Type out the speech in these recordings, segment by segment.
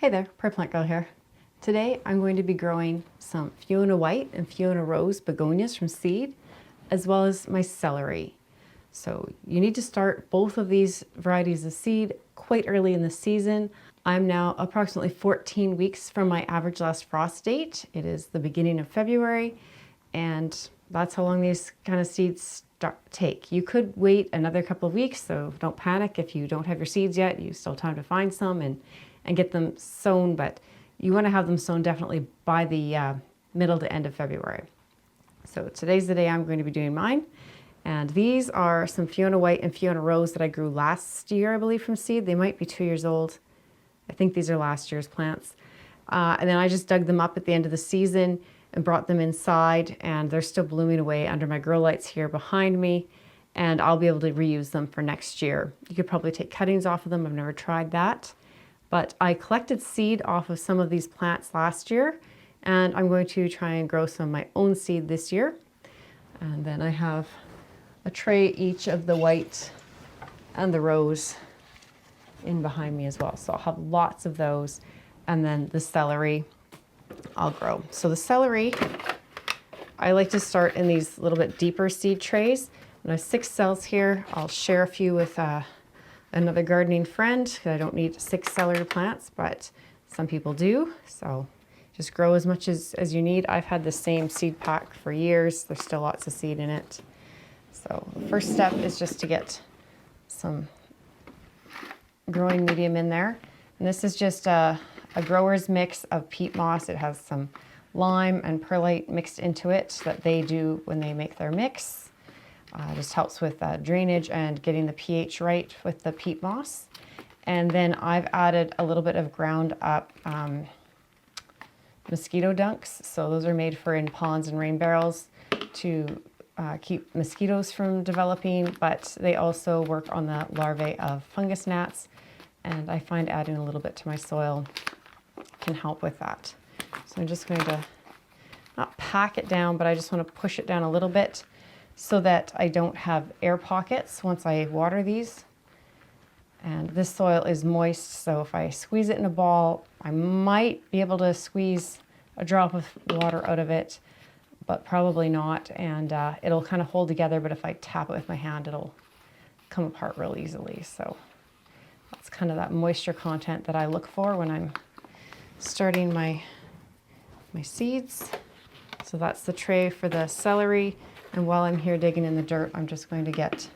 Hey there, Plant Girl here. Today I'm going to be growing some Fiona White and Fiona Rose begonias from seed, as well as my celery. So you need to start both of these varieties of seed quite early in the season. I'm now approximately 14 weeks from my average last frost date. It is the beginning of February, and that's how long these kind of seeds take. You could wait another couple of weeks, so don't panic if you don't have your seeds yet. You still have time to find some and get them sown, but you want to have them sown definitely by the middle to end of February. So today's the day I'm going to be doing mine. And these are some Fiona White and Fiona Rose that I grew last year, I believe, from seed. They might be 2 years old. I think these are last year's plants. And then I just dug them up at the end of the season and brought them inside, and they're still blooming away under my grow lights here behind me. And I'll be able to reuse them for next year. You could probably take cuttings off of them. I've never tried that. But I collected seed off of some of these plants last year, and I'm going to try and grow some of my own seed this year. And then I have a tray each of the white and the rose in behind me as well. So I'll have lots of those. And then the celery I'll grow. So the celery, I like to start in these little bit deeper seed trays. And I have 6 cells here. I'll share a few with another gardening friend. I don't need 6 celery plants, but some people do. So just grow as much as you need. I've had the same seed pack for years. There's still lots of seed in it. So the first step is just to get some growing medium in there. And this is just a grower's mix of peat moss. It has some lime and perlite mixed into it that they do when they make their mix. Just helps with drainage and getting the pH right with the peat moss. And then I've added a little bit of ground up Mosquito Dunks. So those are made for in ponds and rain barrels to keep mosquitoes from developing, but they also work on the larvae of fungus gnats. And I find adding a little bit to my soil can help with that. So I'm just going to not pack it down, but I just want to push it down a little bit so that I don't have air pockets once I water these. And this soil is moist, so if I squeeze it in a ball, I might be able to squeeze a drop of water out of it, but probably not. And it'll kind of hold together, but if I tap it with my hand, it'll come apart real easily. So that's kind of that moisture content that I look for when I'm starting my seeds. So that's the tray for the celery. And while I'm here digging in the dirt, I'm just going to get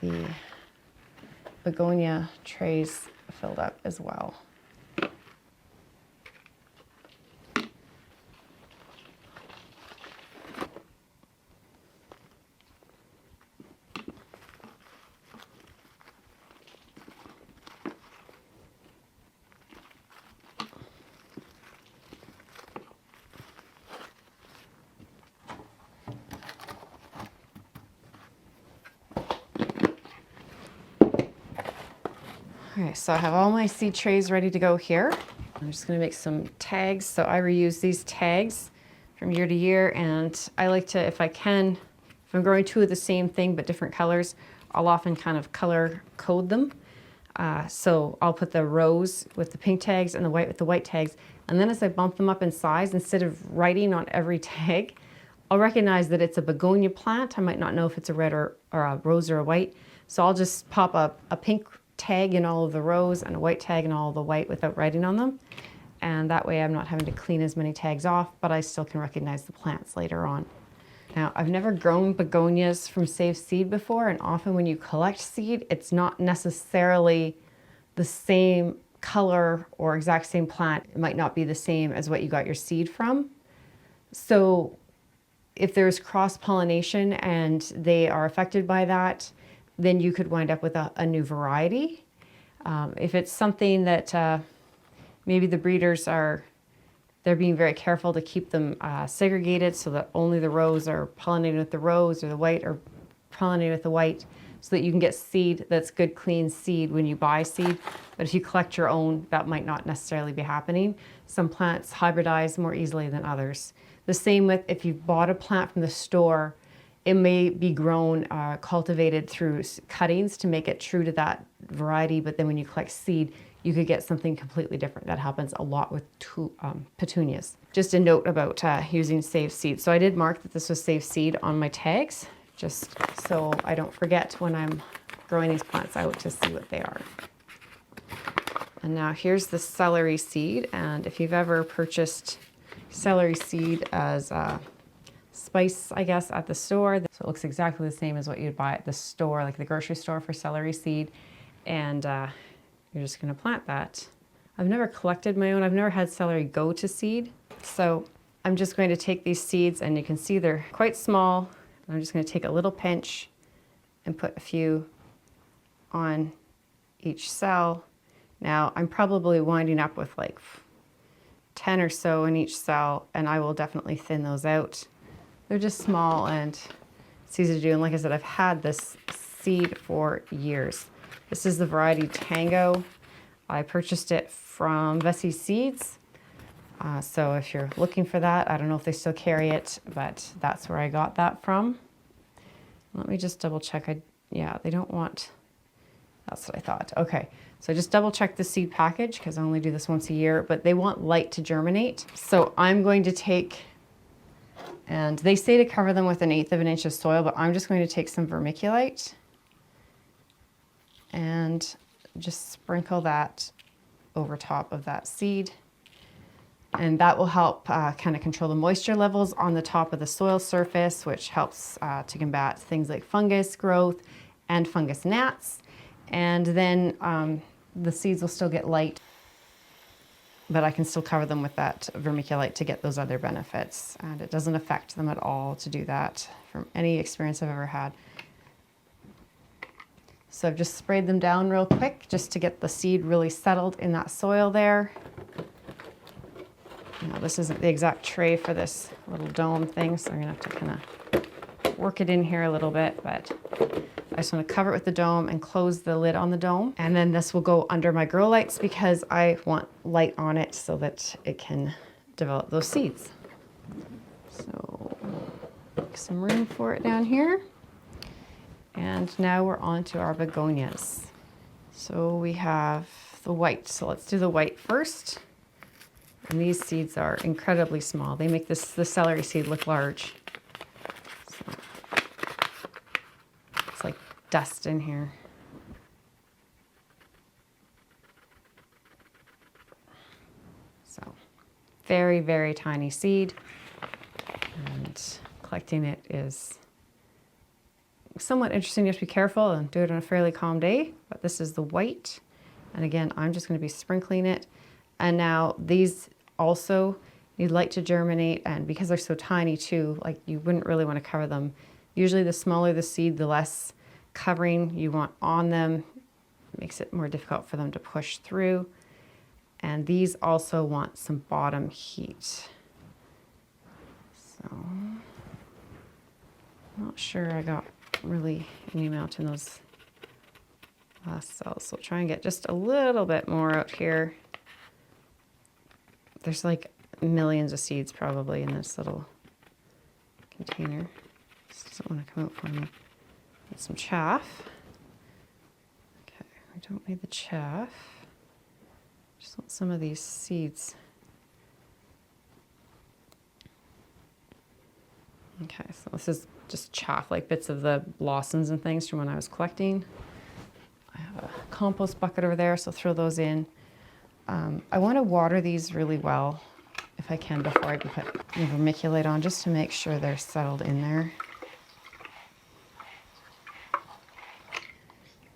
the begonia trays filled up as well. Okay, so I have all my seed trays ready to go here. I'm just going to make some tags. So I reuse these tags from year to year, and I like to, if I can, if I'm growing 2 of the same thing but different colors, I'll often kind of color code them. So I'll put the rose with the pink tags and the white with the white tags, and then as I bump them up in size, instead of writing on every tag, I'll recognize that it's a begonia plant. I might not know if it's a red or a rose or a white, so I'll just pop up a pink tag in all of the rose and a white tag in all of the white without writing on them. And that way I'm not having to clean as many tags off, but I still can recognize the plants later on. Now, I've never grown begonias from saved seed before, and often when you collect seed, it's not necessarily the same color or exact same plant. It might not be the same as what you got your seed from. So if there's cross-pollination and they are affected by that, then you could wind up with a new variety. If it's something that maybe the breeders they're being very careful to keep them segregated so that only the rose are pollinated with the rose or the white are pollinated with the white, so that you can get seed that's good, clean seed when you buy seed. But if you collect your own, that might not necessarily be happening. Some plants hybridize more easily than others. The same with if you bought a plant from the store, it may be grown, cultivated through cuttings to make it true to that variety, but then when you collect seed, you could get something completely different. That happens a lot with petunias. Just a note about using saved seed. So I did mark that this was saved seed on my tags, just so I don't forget when I'm growing these plants out to see what they are. And now here's the celery seed. And if you've ever purchased celery seed as a spice, I guess, at the store, so it looks exactly the same as what you'd buy at the store, like the grocery store for celery seed. And you're just gonna plant that. I've never collected my own. I've never had celery go to seed. So I'm just going to take these seeds, and you can see they're quite small. I'm just gonna take a little pinch and put a few on each cell. Now I'm probably winding up with like 10 or so in each cell, and I will definitely thin those out. They're just small and it's easy to do. And like I said, I've had this seed for years. This is the variety Tango. I purchased it from Vessi Seeds. So if you're looking for that, I don't know if they still carry it, but that's where I got that from. Let me just double check. Yeah, they don't want, that's what I thought. Okay, so I just double checked the seed package because I only do this once a year, but they want light to germinate. So I'm going to take, and they say to cover them with 1/8 of an inch of soil, but I'm just going to take some vermiculite and just sprinkle that over top of that seed. And that will help kind of control the moisture levels on the top of the soil surface, which helps to combat things like fungus growth and fungus gnats. And then the seeds will still get light, but I can still cover them with that vermiculite to get those other benefits. And it doesn't affect them at all to do that from any experience I've ever had. So I've just sprayed them down real quick just to get the seed really settled in that soil there. Now this isn't the exact tray for this little dome thing, so I'm gonna have to kind of work it in here a little bit, but I just want to cover it with the dome and close the lid on the dome. And then this will go under my grow lights because I want light on it so that it can develop those seeds. So make some room for it down here. And now we're on to our begonias. So we have the white. So let's do the white first. And these seeds are incredibly small. They make the celery seed look large. So it's like dust in here. So very, very tiny seed. And collecting it is somewhat interesting. You have to be careful and do it on a fairly calm day. But this is the white. And again, I'm just going to be sprinkling it. And now these also need light to germinate, and because they're so tiny too, like you wouldn't really want to cover them. Usually the smaller the seed, the less covering you want on them. It makes it more difficult for them to push through. And these also want some bottom heat. So I'm not sure I got really any amount in those last cells. So try and get just a little bit more out here. There's like millions of seeds probably in this little container. This doesn't want to come out for me. Get some chaff. Okay, I don't need the chaff. Just want some of these seeds. Okay, so this is just chaff, like bits of the blossoms and things from when I was collecting. I have a compost bucket over there, so throw those in. I want to water these really well, if I can, before I put the vermiculite on, just to make sure they're settled in there.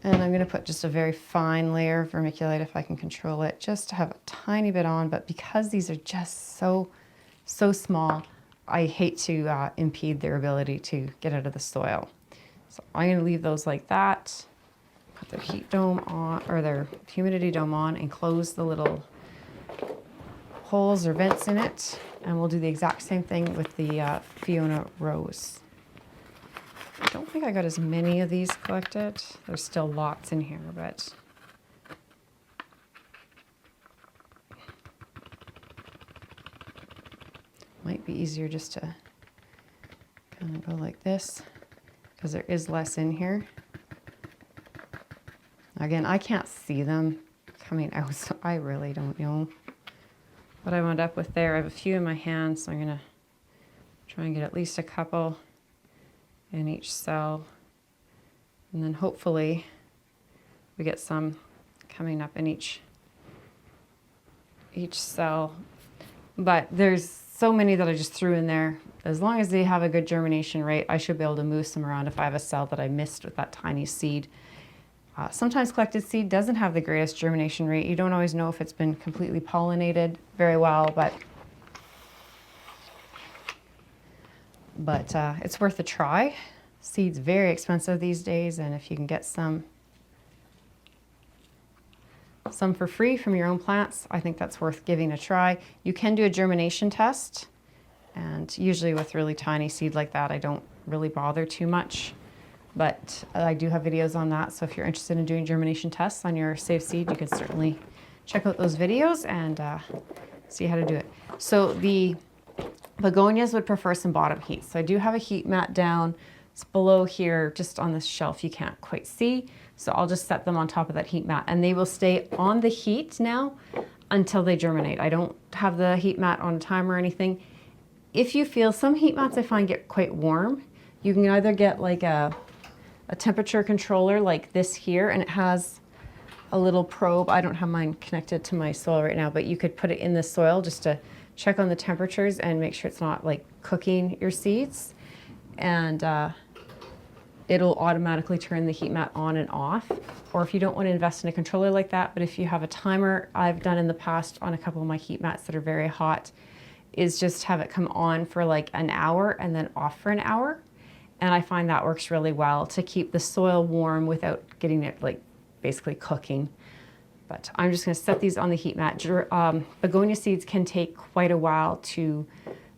And I'm going to put just a very fine layer of vermiculite, if I can control it, just to have a tiny bit on. But because these are just so small, I hate to impede their ability to get out of the soil. So I'm going to leave those like that. Put their heat dome on, or their humidity dome on, and close the little holes or vents in it. And we'll do the exact same thing with the Fiona Rose. I don't think I got as many of these collected. There's still lots in here, but might be easier just to kind of go like this, because there is less in here. Again, I can't see them coming out, so I really don't know what I wound up with there. I have a few in my hand, so I'm gonna try and get at least a couple in each cell. And then hopefully we get some coming up in each cell. But there's so many that I just threw in there. As long as they have a good germination rate, I should be able to move some around if I have a cell that I missed with that tiny seed. Sometimes collected seed doesn't have the greatest germination rate. You don't always know if it's been completely pollinated very well, but it's worth a try. Seed's very expensive these days, and if you can get some for free from your own plants, I think that's worth giving a try. You can do a germination test, and usually with really tiny seed like that, I don't really bother too much. But I do have videos on that, so if you're interested in doing germination tests on your Save Seed, you can certainly check out those videos and see how to do it. So the begonias would prefer some bottom heat. So I do have a heat mat down. It's below here, just on this shelf you can't quite see. So I'll just set them on top of that heat mat, and they will stay on the heat now until they germinate. I don't have the heat mat on a timer or anything. If you feel, some heat mats I find get quite warm. You can either get like a temperature controller like this here, and it has a little probe. I don't have mine connected to my soil right now, but you could put it in the soil just to check on the temperatures and make sure it's not like cooking your seeds. And it'll automatically turn the heat mat on and off. Or if you don't want to invest in a controller like that, but if you have a timer, I've done in the past on a couple of my heat mats that are very hot, is just have it come on for like an hour and then off for an hour. And I find that works really well to keep the soil warm without getting it like basically cooking. But I'm just going to set these on the heat mat. Begonia seeds can take quite a while to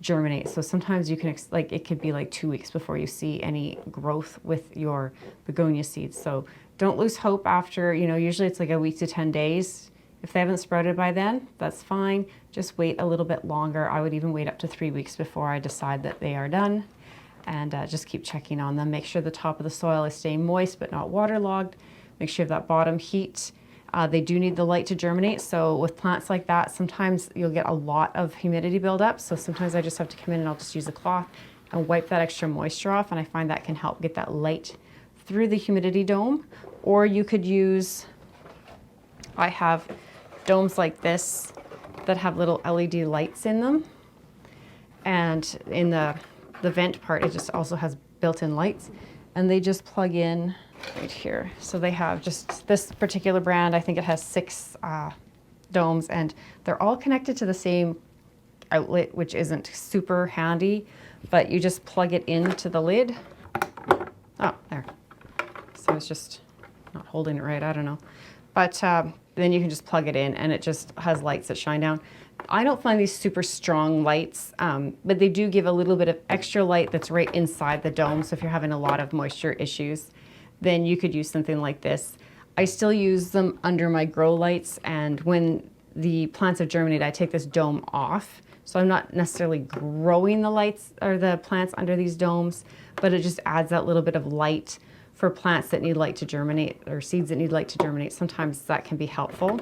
germinate. So sometimes you can, it could be like 2 weeks before you see any growth with your begonia seeds. So don't lose hope after, usually it's like a week to 10 days. If they haven't sprouted by then, that's fine. Just wait a little bit longer. I would even wait up to 3 weeks before I decide that they are done. And just keep checking on them. Make sure the top of the soil is staying moist but not waterlogged. Make sure you have that bottom heat. They do need the light to germinate. So with plants like that, sometimes you'll get a lot of humidity buildup. So sometimes I just have to come in and I'll just use a cloth and wipe that extra moisture off. And I find that can help get that light through the humidity dome. Or you could use, I have domes like this that have little LED lights in them. And in the vent part, it just also has built-in lights, and they just plug in right here. So they have just this particular brand, I think it has 6 domes, and they're all connected to the same outlet, which isn't super handy, but you just plug it into the lid. Oh, there. So it's just not holding it right, I don't know. But then you can just plug it in, and it just has lights that shine down. I don't find these super strong lights, but they do give a little bit of extra light that's right inside the dome. So if you're having a lot of moisture issues, then you could use something like this. I still use them under my grow lights, and when the plants have germinated, I take this dome off. So I'm not necessarily growing the lights or the plants under these domes, but it just adds that little bit of light for plants that need light to germinate, or seeds that need light to germinate. Sometimes that can be helpful.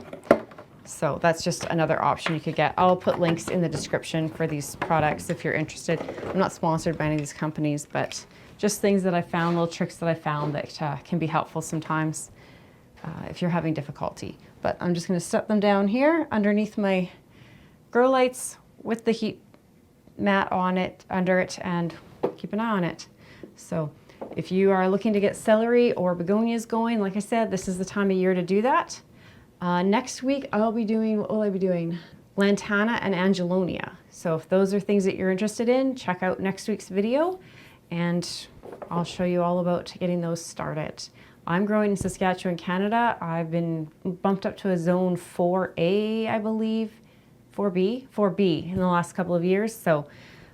So that's just another option you could get. I'll put links in the description for these products if you're interested. I'm not sponsored by any of these companies, but just things that I found, little tricks that I found that can be helpful sometimes if you're having difficulty. But I'm just going to set them down here underneath my grow lights with the heat mat on it, under it, and keep an eye on it. So if you are looking to get celery or begonias going, like I said, this is the time of year to do that. Next week, what will I be doing? Lantana and Angelonia. So if those are things that you're interested in, check out next week's video, and I'll show you all about getting those started. I'm growing in Saskatchewan, Canada. I've been bumped up to a zone 4A, I believe, 4B in the last couple of years. So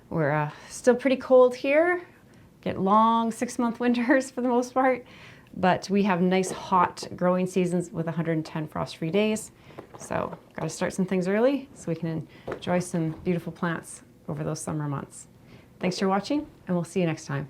we're still pretty cold here. Get long 6-month winters for the most part. But we have nice hot growing seasons with 110 frost-free days. So got to start some things early so we can enjoy some beautiful plants over those summer months. Thanks for watching, and we'll see you next time.